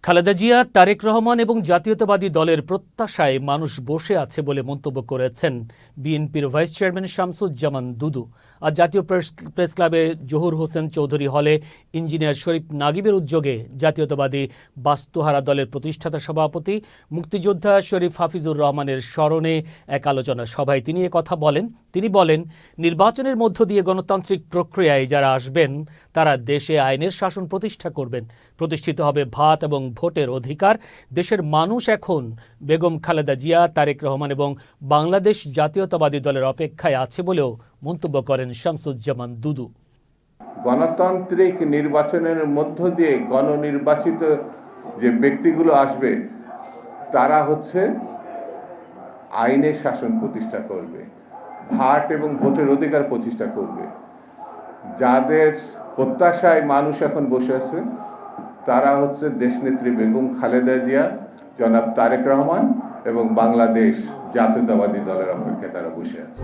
খালেদা জিয়া, তারেক রহমান এবং জাতীয়তাবাদী দলের প্রত্যাশায় মানুষ বসে আছে বলে মন্তব্য করেছেন বিএনপির ভাইস চেয়ারম্যান শামসুজ্জামান দুদু। আজ জাতীয় প্রেস ক্লাবের জহুর হোসেন চৌধুরী হলে ইঞ্জিনিয়ার শরীফ নাগিবের উদ্যোগে জাতীয়তাবাদী বাস্তুহারা দলের প্রতিষ্ঠাতা সভাপতি মুক্তিযোদ্ধা শরীফ হাফিজুর রহমানের স্মরণে এক আলোচনা সভায় তিনি কথা বলেন। তিনি বলেন, নির্বাচনের মধ্য দিয়ে গণতান্ত্রিক প্রক্রিয়ায় যারা আসবেন তারা দেশে আইনের শাসন প্রতিষ্ঠা করবেন। প্রতিষ্ঠিত হবে ভাত এবং ভোটের অধিকার। দেশের মানুষ এখন বেগম খালেদা জিয়া, তারেক রহমান এবং বাংলাদেশ জাতীয়তাবাদী দলের অপেক্ষায় আছে বলেও মন্তব্য করেন শামসুজ্জামান দুদু। গণতান্ত্রিক নির্বাচনের মধ্য দিয়ে গণনির্বাচিত যে ব্যক্তিগুলো আসবে তারা হচ্ছে আইনের শাসন প্রতিষ্ঠা করবে, ভাট এবং ভোটের অধিকার প্রতিষ্ঠা করবে। যাদের প্রত্যাশায় মানুষ এখন বসে আছে তারা হচ্ছে দেশনেত্রী বেগম খালেদা জিয়া, জনাব তারেক রহমান এবং বাংলাদেশ জাতীয়তাবাদী দলের অপেক্ষায় তারা বসে আছে।